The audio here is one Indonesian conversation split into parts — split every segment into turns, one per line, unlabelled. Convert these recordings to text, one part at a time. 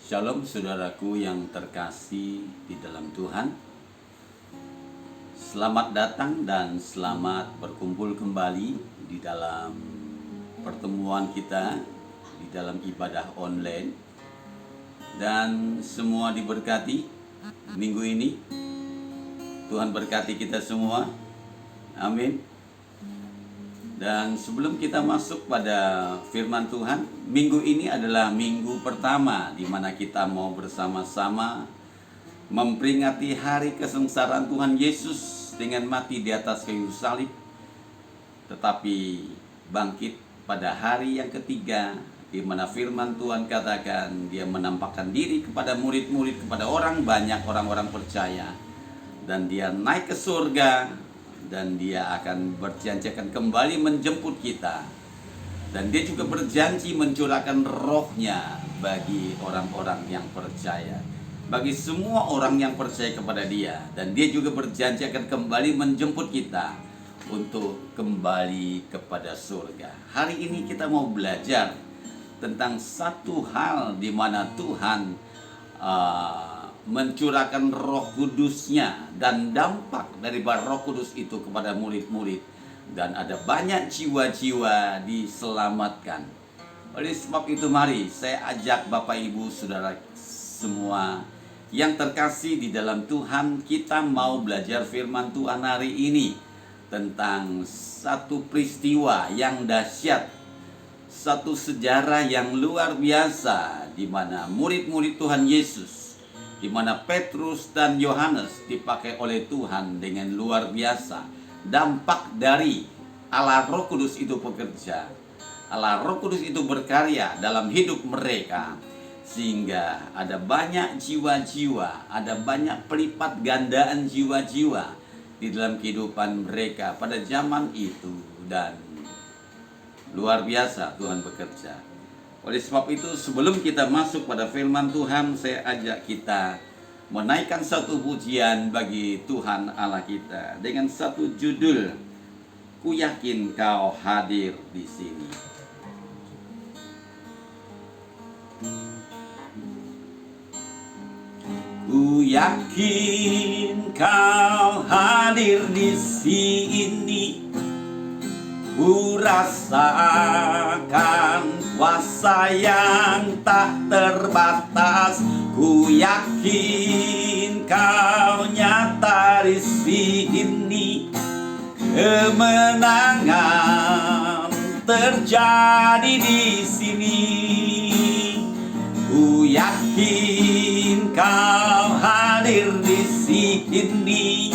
Shalom saudaraku yang terkasih di dalam Tuhan. Selamat datang dan selamat berkumpul kembali di dalam pertemuan kita di dalam ibadah online. Dan semua diberkati minggu ini. Tuhan berkati kita semua. Amin. Dan sebelum kita masuk pada firman Tuhan, minggu ini adalah minggu pertama di mana kita mau bersama-sama memperingati hari kesengsaraan Tuhan Yesus dengan mati di atas kayu salib, tetapi bangkit pada hari yang ketiga, di mana firman Tuhan katakan dia menampakkan diri kepada murid-murid, kepada orang banyak, orang-orang percaya, dan dia naik ke surga. Dan dia akan berjanji akan kembali menjemput kita. Dan dia juga berjanji mencurahkan rohnya bagi orang-orang yang percaya, bagi semua orang yang percaya kepada dia. Dan dia juga berjanji akan kembali menjemput kita untuk kembali kepada surga. Hari ini kita mau belajar tentang satu hal di mana Tuhan mencurahkan Roh Kudus-Nya dan dampak dari Roh Kudus itu kepada murid-murid, dan ada banyak jiwa-jiwa diselamatkan. Oleh sebab itu mari saya ajak Bapak Ibu Saudara semua yang terkasih di dalam Tuhan, kita mau belajar firman Tuhan hari ini tentang satu peristiwa yang dahsyat, satu sejarah yang luar biasa di mana murid-murid Tuhan Yesus, di mana Petrus dan Yohanes dipakai oleh Tuhan dengan luar biasa. Dampak dari Allah Roh Kudus itu bekerja, Allah Roh Kudus itu berkarya dalam hidup mereka, sehingga ada banyak jiwa-jiwa, ada banyak pelipat gandaan jiwa-jiwa di dalam kehidupan mereka pada zaman itu, dan luar biasa Tuhan bekerja. Oleh sebab itu, sebelum kita masuk pada firman Tuhan, saya ajak kita menaikkan satu pujian bagi Tuhan Allah kita dengan satu judul, Ku Yakin Kau Hadir di Sini. Ku yakin Kau hadir di sini. Ku rasakan kuasa yang tak terbatas. Ku yakin Kau nyata di sini. Kemenangan terjadi di sini. Ku yakin Kau hadir di sini.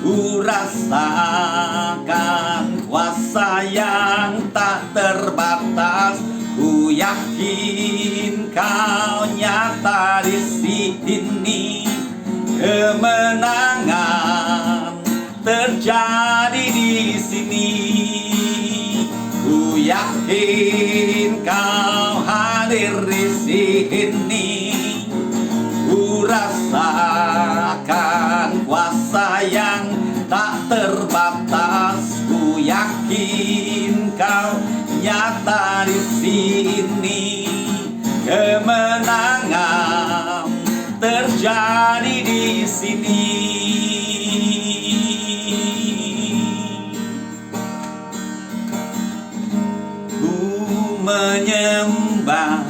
Ku rasakan kuasa yang tak terbatas. Ku yakin Kau nyata di sini. Kemenangan terjadi di sini. Ku yakin Kau hadir di sini. Ku rasakan kuasa yang tak terbatas. Ku yakin Kau nyata di sini. Kemenangan terjadi di sini. Ku menyembah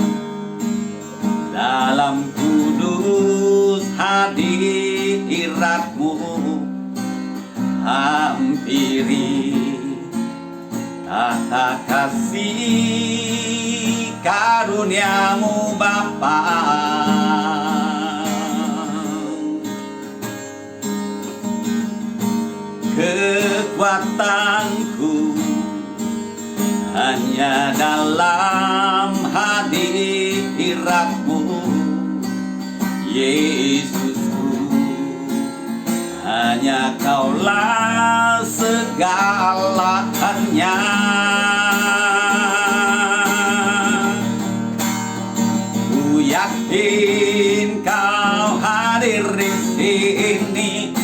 dalam kudus hadirat-Mu, hampiri tata kasih karunia-Mu Bapa. Kekuatanku hanya dalam hadirat-Mu, Yesusku. Hanya Kaulah segalanya. Ku yakin Kau hadir di sini.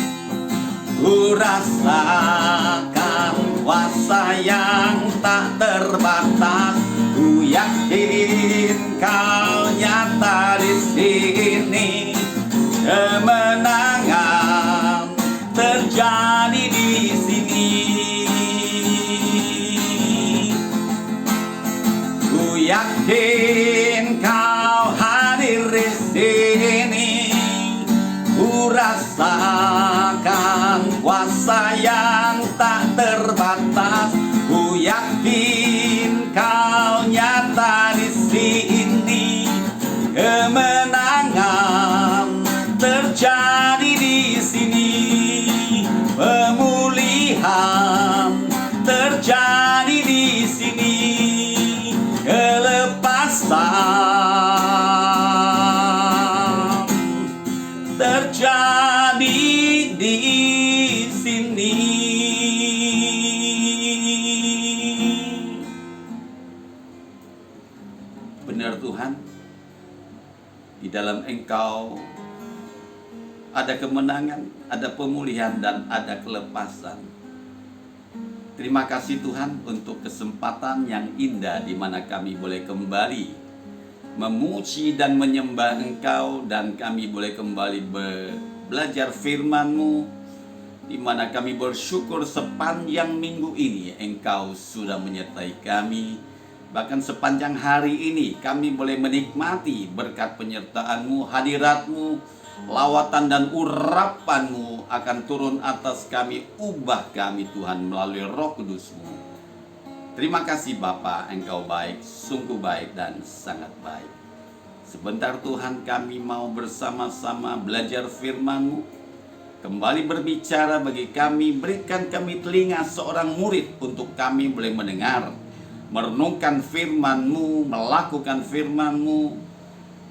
Ku rasakan kuasa yang tak terbatas. Ku yakin Kau nyata di yakin kau hadir di sini. Ku rasakan kuasa yang tak terbatas. Ku yakin kau nyata di sini. Kemenangan terjadi di sini. Pemulihan terjadi di sini. Kelepasan terjadi di sini. Benar Tuhan, di dalam Engkau ada kemenangan, ada pemulihan, dan ada kelepasan. Terima kasih Tuhan untuk kesempatan yang indah di mana kami boleh kembali memuji dan menyembah Engkau, dan kami boleh kembali belajar firman-Mu, di mana kami bersyukur sepanjang minggu ini Engkau sudah menyertai kami. Bahkan sepanjang hari ini kami boleh menikmati berkat penyertaan-Mu, hadirat-Mu, lawatan dan urapan-Mu akan turun atas kami, ubah kami Tuhan melalui Roh Kudus-Mu. Terima kasih Bapa, Engkau baik, sungguh baik dan sangat baik. Sebentar Tuhan kami mau bersama-sama belajar firman-Mu, kembali berbicara bagi kami, berikan kami telinga seorang murid untuk kami boleh mendengar, merenungkan firman-Mu, melakukan firman-Mu,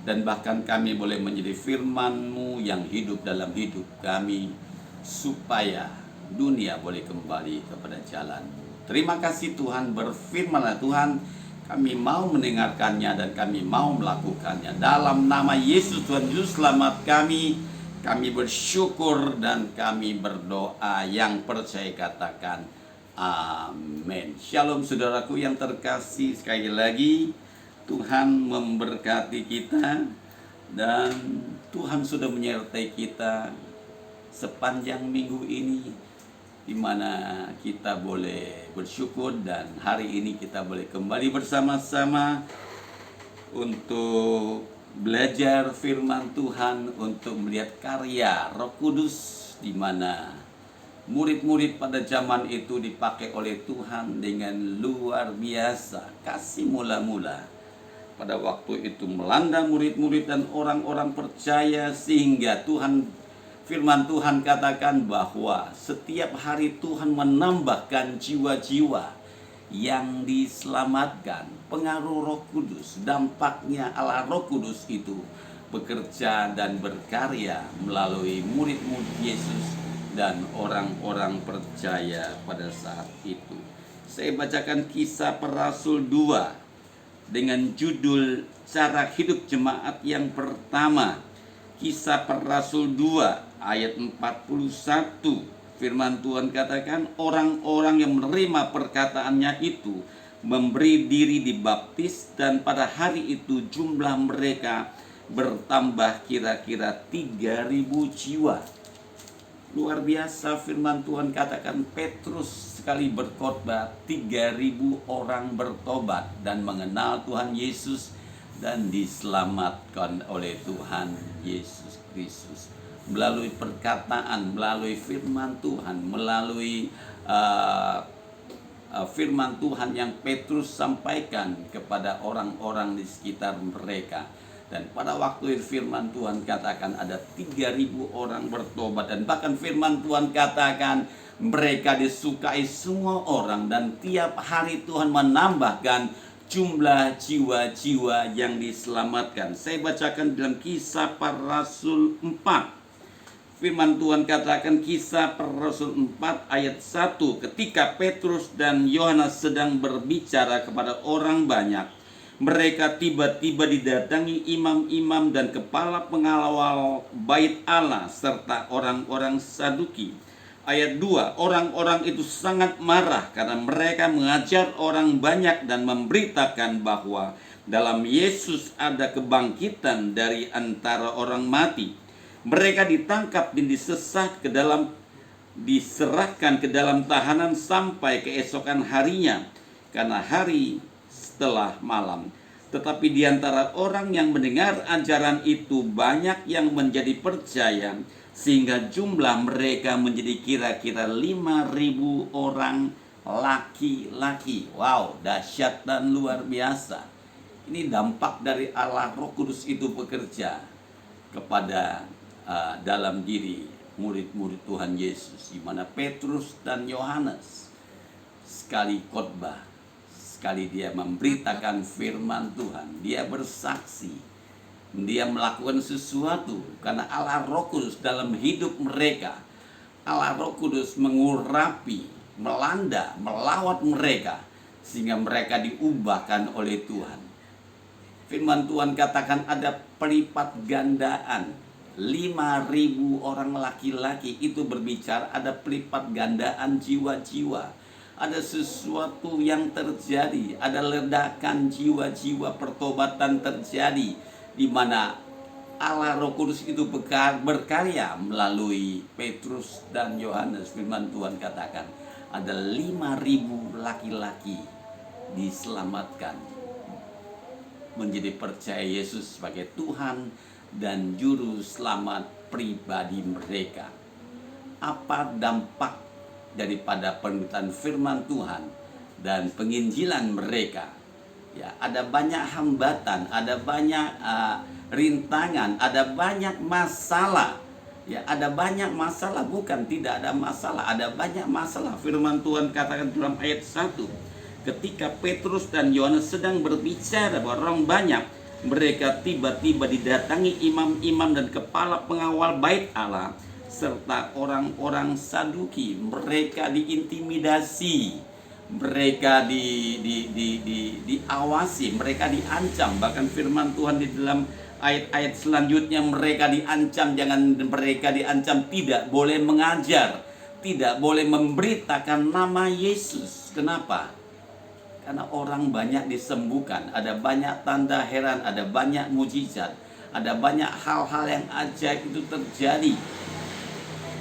dan bahkan kami boleh menjadi firman-Mu yang hidup dalam hidup kami, supaya dunia boleh kembali kepada jalan. Terima kasih Tuhan, berfirmanlah Tuhan, kami mau mendengarkannya dan kami mau melakukannya. Dalam nama Yesus Tuhan Yesus selamat kami bersyukur dan kami berdoa, yang percaya katakan amin. Shalom saudaraku yang terkasih, sekali lagi Tuhan memberkati kita, dan Tuhan sudah menyertai kita sepanjang minggu ini, di mana kita boleh bersyukur, dan hari ini kita boleh kembali bersama-sama untuk belajar firman Tuhan, untuk melihat karya Roh Kudus, di mana murid-murid pada zaman itu dipakai oleh Tuhan dengan luar biasa. Kasih mula-mula pada waktu itu melanda murid-murid dan orang-orang percaya, sehingga firman Tuhan katakan bahwa setiap hari Tuhan menambahkan jiwa-jiwa yang diselamatkan. Pengaruh Roh Kudus, dampaknya Allah Roh Kudus itu bekerja dan berkarya melalui murid-murid Yesus dan orang-orang percaya pada saat itu. Saya bacakan Kisah Para Rasul 2 dengan judul Cara Hidup Jemaat yang pertama. Kisah Para Rasul 2 ayat 41. Firman Tuhan katakan, orang-orang yang menerima perkataannya itu memberi diri dibaptis, dan pada hari itu jumlah mereka bertambah kira-kira 3.000 jiwa. Luar biasa firman Tuhan katakan, Petrus sekali berkhotbah 3.000 orang bertobat dan mengenal Tuhan Yesus dan diselamatkan oleh Tuhan Yesus Kristus melalui perkataan, melalui firman Tuhan, melalui firman Tuhan yang Petrus sampaikan kepada orang-orang di sekitar mereka. Dan pada waktu itu firman Tuhan katakan ada 3.000 orang bertobat, dan bahkan firman Tuhan katakan mereka disukai semua orang, dan tiap hari Tuhan menambahkan jumlah jiwa-jiwa yang diselamatkan. Saya bacakan dalam Kisah Para Rasul 4. Firman Tuhan katakan, Kisah Para Rasul 4 ayat 1. Ketika Petrus dan Yohanes sedang berbicara kepada orang banyak, mereka tiba-tiba didatangi imam-imam dan kepala pengawal bait Allah serta orang-orang Saduki. Ayat 2, orang-orang itu sangat marah karena mereka mengajar orang banyak dan memberitakan bahwa dalam Yesus ada kebangkitan dari antara orang mati. Mereka ditangkap dan diserahkan ke dalam tahanan sampai keesokan harinya, karena hari setelah malam. Tetapi di antara orang yang mendengar ajaran itu banyak yang menjadi percaya, sehingga jumlah mereka menjadi kira-kira 5.000 orang laki-laki. Wow, dahsyat dan luar biasa. Ini dampak dari Allah Roh Kudus itu bekerja kepada dalam diri murid-murid Tuhan Yesus, di mana Petrus dan Yohanes sekali khotbah, sekali dia memberitakan firman Tuhan, dia bersaksi, dia melakukan sesuatu karena Allah Roh Kudus dalam hidup mereka. Allah Roh Kudus mengurapi, melanda, melawat mereka sehingga mereka diubahkan oleh Tuhan. Firman Tuhan katakan ada pelipat gandaan. 5.000 orang laki-laki itu berbicara ada pelipat gandaan jiwa-jiwa. Ada sesuatu yang terjadi, ada ledakan jiwa-jiwa, pertobatan terjadi, di mana Allah Roh Kudus itu berkarya melalui Petrus dan Yohanes. Firman Tuhan katakan ada 5.000 laki-laki diselamatkan, menjadi percaya Yesus sebagai Tuhan dan Juru Selamat pribadi mereka. Apa dampak daripada pemberitaan firman Tuhan dan penginjilan mereka? Ya, ada banyak hambatan, ada banyak rintangan, ada banyak masalah. Ya, ada banyak masalah, bukan tidak ada masalah, ada banyak masalah. Firman Tuhan katakan dalam ayat 1, ketika Petrus dan Yohanes sedang berbicara bahwa orang banyak, mereka tiba-tiba didatangi imam-imam dan kepala pengawal bait Allah serta orang-orang Saduki. Mereka diintimidasi, mereka diawasi, mereka diancam. Bahkan firman Tuhan di dalam ayat-ayat selanjutnya mereka diancam, mereka diancam tidak boleh mengajar, tidak boleh memberitakan nama Yesus. Kenapa? Karena orang banyak disembuhkan, ada banyak tanda heran, ada banyak mujizat, ada banyak hal-hal yang ajaib itu terjadi.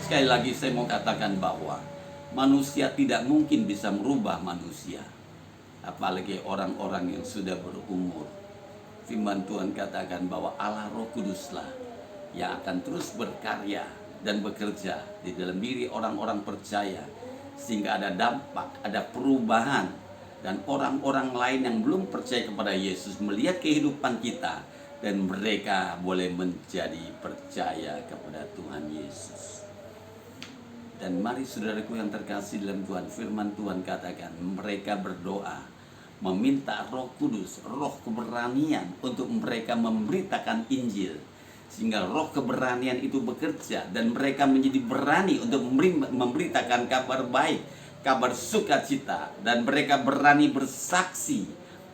Sekali lagi saya mau katakan bahwa manusia tidak mungkin bisa merubah manusia, apalagi orang-orang yang sudah berumur. Firman Tuhan katakan bahwa Allah Roh Kuduslah yang akan terus berkarya dan bekerja di dalam diri orang-orang percaya, sehingga ada dampak, ada perubahan. Dan orang-orang lain yang belum percaya kepada Yesus melihat kehidupan kita, dan mereka boleh menjadi percaya kepada Tuhan Yesus. Dan mari saudaraku yang terkasih dalam Tuhan, firman Tuhan katakan mereka berdoa meminta Roh Kudus, roh keberanian untuk mereka memberitakan Injil, sehingga roh keberanian itu bekerja dan mereka menjadi berani untuk memberitakan kabar baik, kabar sukacita, dan mereka berani bersaksi,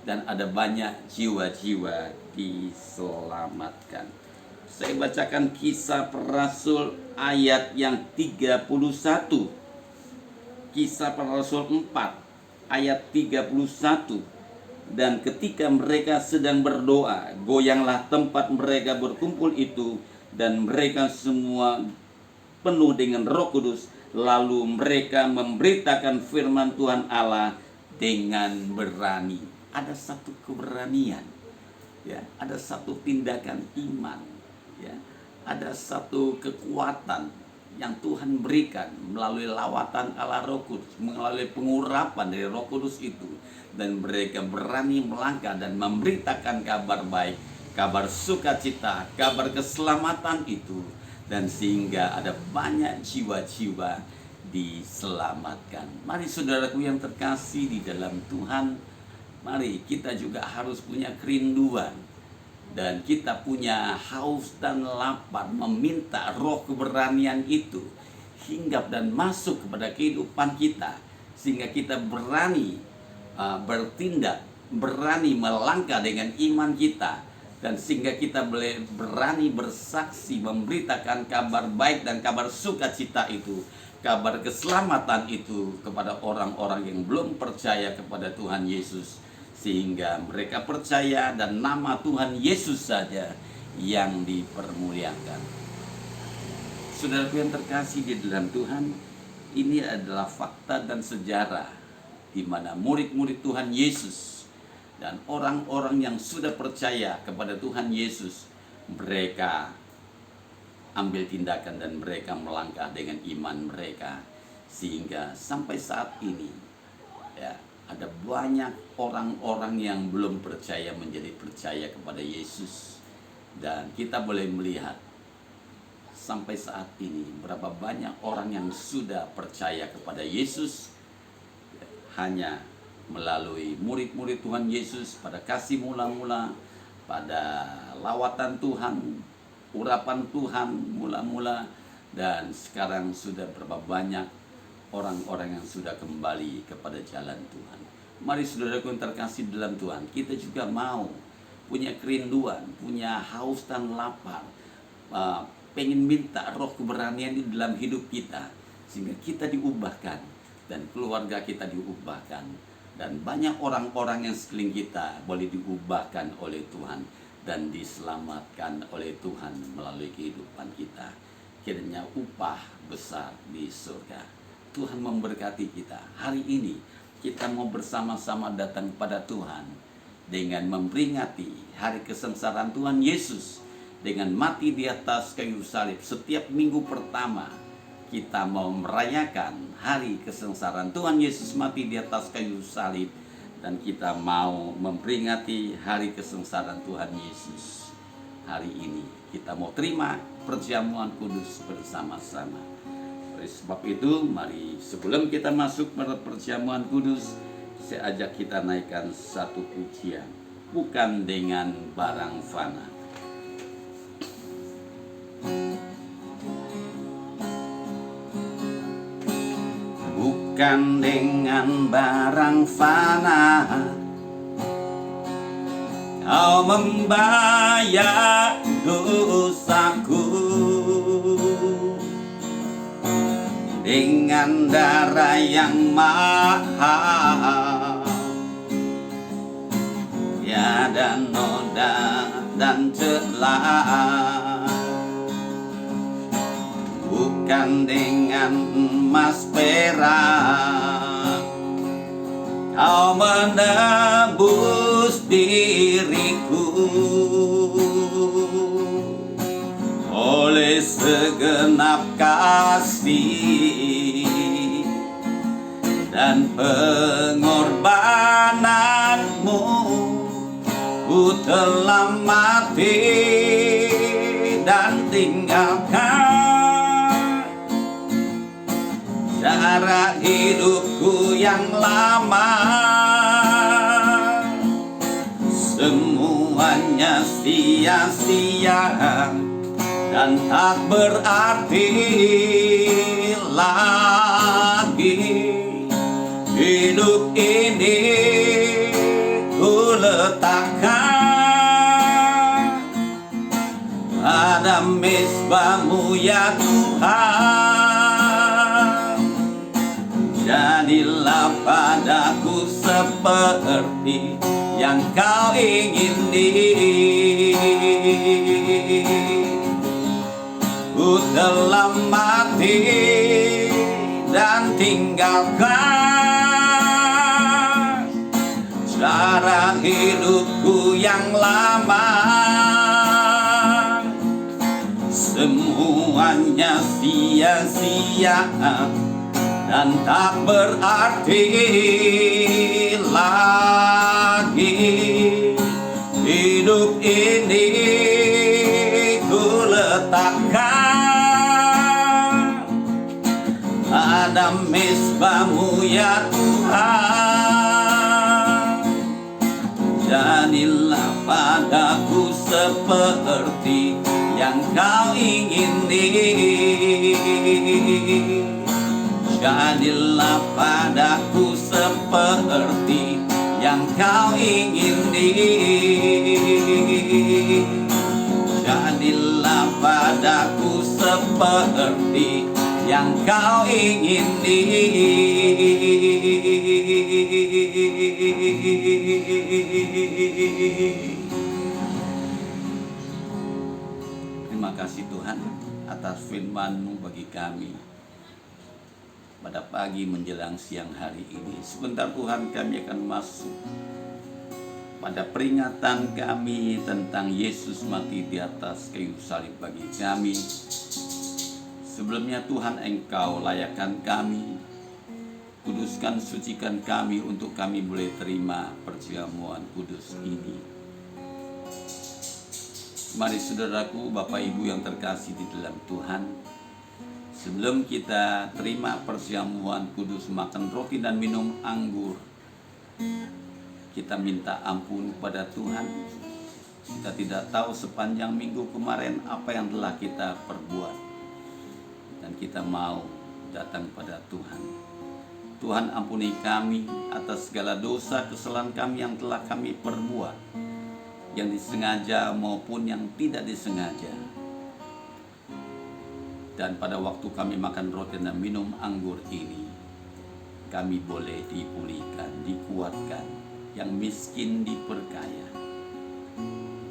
dan ada banyak jiwa-jiwa diselamatkan. Saya bacakan Kisah Para Rasul ayat yang 31. Kisah Para Rasul 4 ayat 31. Dan ketika mereka sedang berdoa, goyanglah tempat mereka berkumpul itu, dan mereka semua penuh dengan Roh Kudus. Lalu mereka memberitakan firman Tuhan Allah dengan berani. Ada satu keberanian, ya, ada satu tindakan iman, ya, ada satu kekuatan yang Tuhan berikan melalui lawatan Allah Roh Kudus, melalui pengurapan dari Roh Kudus itu, dan mereka berani melangkah dan memberitakan kabar baik, kabar sukacita, kabar keselamatan itu. Dan sehingga ada banyak jiwa-jiwa diselamatkan. Mari saudaraku yang terkasih di dalam Tuhan, mari kita juga harus punya kerinduan, dan kita punya haus dan lapar meminta roh keberanian itu hinggap dan masuk kepada kehidupan kita, sehingga kita berani bertindak, berani melangkah dengan iman kita, dan sehingga kita boleh berani bersaksi memberitakan kabar baik dan kabar sukacita itu, kabar keselamatan itu kepada orang-orang yang belum percaya kepada Tuhan Yesus, sehingga mereka percaya dan nama Tuhan Yesus saja yang dipermuliakan. Saudaraku yang terkasih di dalam Tuhan, ini adalah fakta dan sejarah di mana murid-murid Tuhan Yesus Dan orang-orang yang sudah percaya kepada Tuhan Yesus, mereka ambil tindakan dan mereka melangkah dengan iman mereka. Sehingga sampai saat ini ya, ada banyak orang-orang yang belum percaya menjadi percaya kepada Yesus. Dan kita boleh melihat sampai saat ini berapa banyak orang yang sudah percaya kepada Yesus hanya melalui murid-murid Tuhan Yesus, pada kasih mula-mula, pada lawatan Tuhan, urapan Tuhan mula-mula, dan sekarang sudah berapa banyak orang-orang yang sudah kembali kepada jalan Tuhan. Mari saudaraku yang terkasih dalam Tuhan, kita juga mau punya kerinduan, punya haus dan lapar, pengen minta roh keberanian di dalam hidup kita, sehingga kita diubahkan dan keluarga kita diubahkan. Dan banyak orang-orang yang sekeliling kita boleh diubahkan oleh Tuhan dan diselamatkan oleh Tuhan melalui kehidupan kita. Kiranya upah besar di surga. Tuhan memberkati kita. Hari ini kita mau bersama-sama datang pada Tuhan dengan memperingati hari kesengsaraan Tuhan Yesus dengan mati di atas kayu salib. Setiap minggu pertama kita mau merayakan hari kesengsaraan Tuhan Yesus mati di atas kayu salib, dan kita mau memperingati hari kesengsaraan Tuhan Yesus. Hari ini kita mau terima perjamuan kudus bersama-sama. Oleh sebab itu, mari sebelum kita masuk pada perjamuan kudus, saya ajak kita naikkan satu pujian, bukan dengan barang fana. Bukan dengan barang fana Kau membayar dosaku, dengan darah yang mahal, tiada noda dan celah. Bukan dengan emas perak Kau menebus diriku, oleh segenap kasih dan pengorbananmu, ku telah mati dan tinggalkan cara hidupku yang lama. Semuanya sia-sia dan tak berarti lagi. Hidup ini ku letakkan pada mezbah-Mu ya Tuhan. Jadilah padaku seperti yang Kau ingini. Ku telah mati dan tinggalkan cara hidupku yang lama. Semuanya sia-sia dan tak berarti lagi. Hidup ini ku letakkan pada mezbah-Mu ya Tuhan. Jadilah padaku seperti yang Kau ingini. Jadilah padaku seperti yang Kau ingini. Jadilah padaku seperti yang Kau ingini. Terima kasih Tuhan atas firman-Mu bagi kami pada pagi menjelang siang hari ini. Sebentar Tuhan, kami akan masuk pada peringatan kami tentang Yesus mati di atas kayu salib bagi kami. Sebelumnya Tuhan, Engkau layakkan kami, kuduskan, sucikan kami untuk kami boleh terima perjamuan kudus ini. Mari saudaraku, Bapak Ibu yang terkasih di dalam Tuhan, sebelum kita terima perjamuan kudus, makan roti dan minum anggur, kita minta ampun kepada Tuhan. Kita tidak tahu sepanjang minggu kemarin apa yang telah kita perbuat, dan kita mau datang pada Tuhan. Tuhan, ampuni kami atas segala dosa kesalahan kami yang telah kami perbuat, yang disengaja maupun yang tidak disengaja. Dan pada waktu kami makan roti dan minum anggur ini, kami boleh dipulihkan, dikuatkan, yang miskin diperkaya,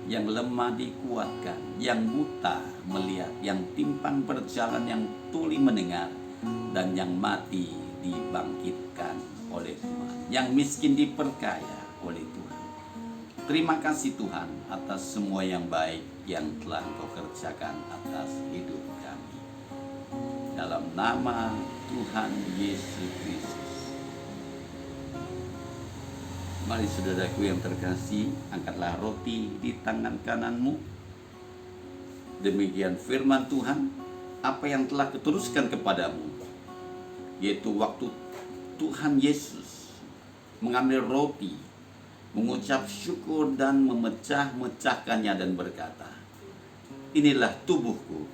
yang lemah dikuatkan, yang buta melihat, yang timpang berjalan, yang tuli mendengar, dan yang mati dibangkitkan oleh Tuhan, yang miskin diperkaya oleh Tuhan. Terima kasih Tuhan atas semua yang baik yang telah Engkau kerjakan atas hidup kami. Dalam nama Tuhan Yesus Kristus. Mari saudaraku yang terkasih, angkatlah roti di tangan kananmu. Demikian firman Tuhan, apa yang telah kuteruskan kepadamu, yaitu waktu Tuhan Yesus mengambil roti, mengucap syukur dan memecah-mecahkannya dan berkata, inilah tubuhku,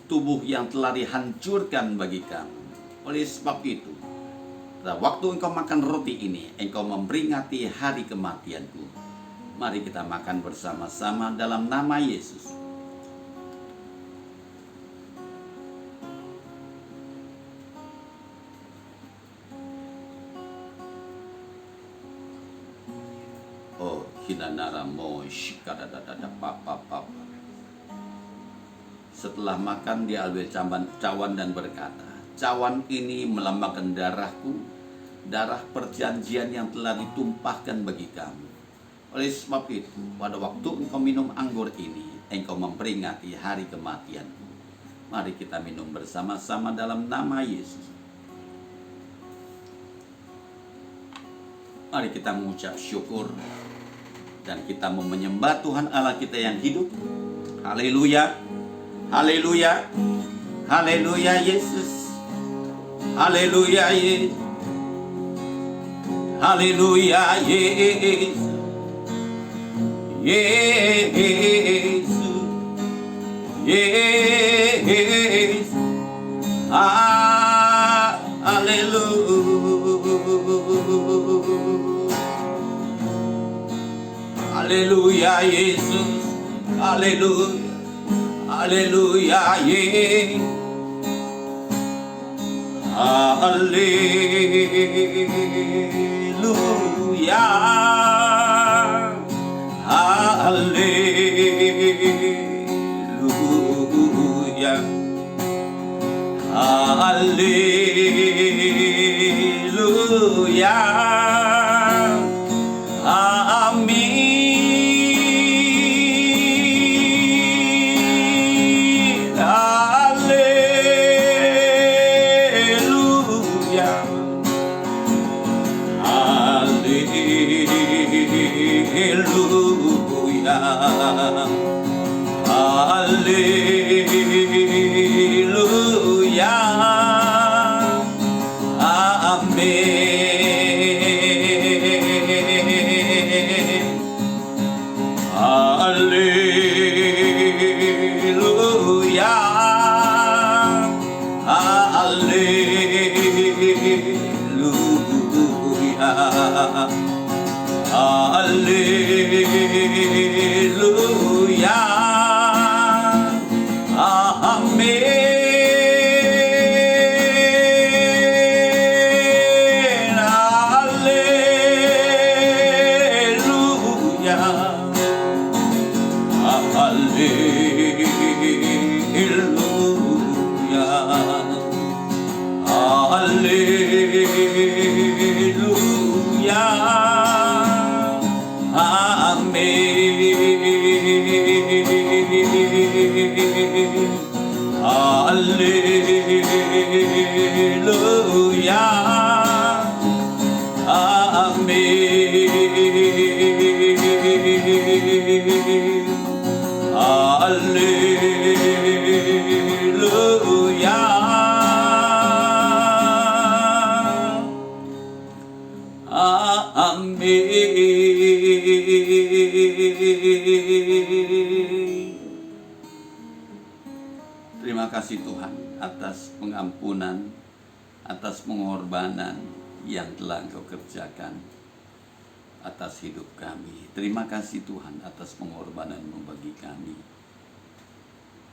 tubuh yang telah dihancurkan bagi kamu. Oleh sebab itu, pada waktu engkau makan roti ini, engkau memperingati hari kematianku. Mari kita makan bersama-sama dalam nama Yesus. Oh, hinanara mo shikadadadada papa. Setelah makan, dia ambil cawan dan berkata, cawan ini melambangkan darahku, darah perjanjian yang telah ditumpahkan bagi kamu. Oleh sebab itu, pada waktu engkau minum anggur ini, engkau memperingati hari kematianku. Mari kita minum bersama-sama dalam nama Yesus. Mari kita mengucap syukur, dan kita menyembah Tuhan Allah kita yang hidup. Haleluya, haleluya, haleluya Yesus. Haleluya Yesus, haleluya Yesus, Yesus, Yesus, haleluya Yesus, haleluya, haleluya Yesus. Haleluya, haleluya, haleluya, amin. Haleluya, amin. Haleluya, haleluya, haleluya, amin. Haleluya, haleluya, Haleluya, amin. Haleluya, amin. Terima kasih Tuhan atas pengampunan, atas pengorbanan yang telah Engkau kerjakan atas hidup kami. Terima kasih Tuhan atas pengorbanan-Mu bagi kami,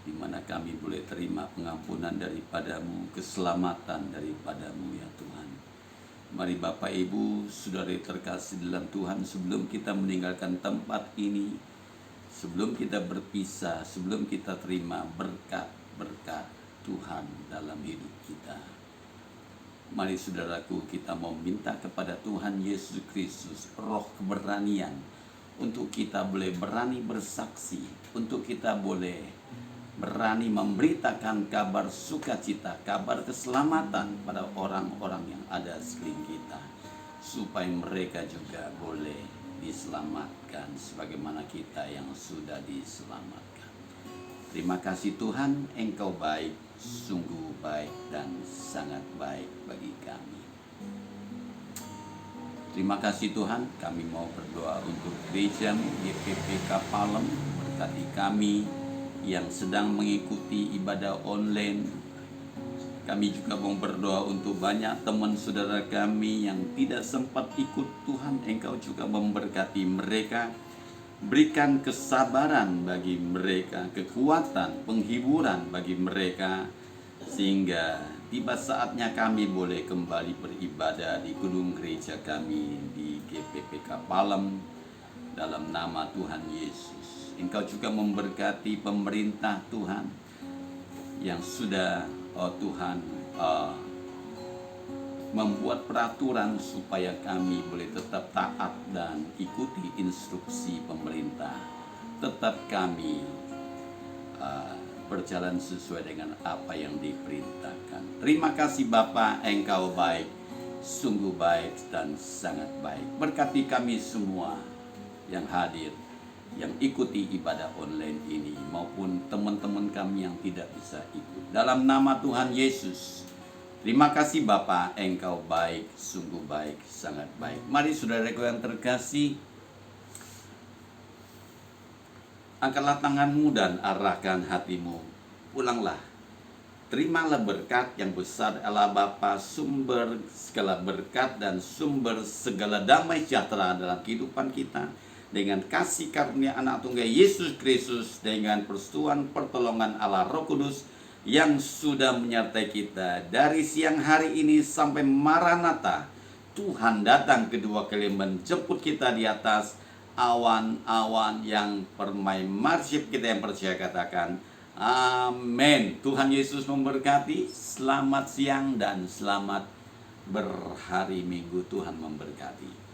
di mana kami boleh terima pengampunan daripada-Mu, keselamatan daripada-Mu ya Tuhan. Mari Bapak Ibu, saudara terkasih dalam Tuhan, sebelum kita meninggalkan tempat ini, sebelum kita berpisah, sebelum kita terima berkat Tuhan dalam hidup kita, mari saudaraku, kita mau minta kepada Tuhan Yesus Kristus roh keberanian untuk kita boleh berani bersaksi, untuk kita boleh berani memberitakan kabar sukacita, kabar keselamatan pada orang-orang yang ada sekeliling kita, supaya mereka juga boleh diselamatkan sebagaimana kita yang sudah diselamatkan. Terima kasih Tuhan, Engkau baik, sungguh baik dan sangat baik bagi kami. Terima kasih Tuhan, kami mau berdoa untuk gereja GPPK Palem. Berkati kami yang sedang mengikuti ibadah online. Kami juga mau berdoa untuk banyak teman saudara kami yang tidak sempat ikut. Tuhan, Engkau juga memberkati mereka. Berikan kesabaran bagi mereka, kekuatan, penghiburan bagi mereka, sehingga tiba saatnya kami boleh kembali beribadah di gedung gereja kami di GPPK Palem dalam nama Tuhan Yesus. Engkau juga memberkati pemerintah Tuhan yang sudah Tuhan membuat peraturan supaya kami boleh tetap taat dan ikuti instruksi pemerintah. Tetap kami berjalan sesuai dengan apa yang diperintahkan. Terima kasih Bapa, Engkau baik, sungguh baik dan sangat baik. Berkati kami semua yang hadir, yang ikuti ibadah online ini, maupun teman-teman kami yang tidak bisa ikut. Dalam nama Tuhan Yesus, terima kasih Bapa, Engkau baik, sungguh baik, sangat baik. Mari saudaraku yang terkasih, angkatlah tanganmu dan arahkan hatimu. Pulanglah. Terimalah berkat yang besar Allah Bapa, sumber segala berkat dan sumber segala damai sejahtera dalam kehidupan kita, dengan kasih karunia anak tunggal Yesus Kristus, dengan persetujuan pertolongan Allah Roh Kudus yang sudah menyertai kita dari siang hari ini sampai Maranatha. Tuhan datang kedua kali menjemput kita di atas awan-awan yang permai. Mari kita yang percaya katakan amin. Tuhan Yesus memberkati. Selamat siang dan selamat berhari Minggu. Tuhan memberkati.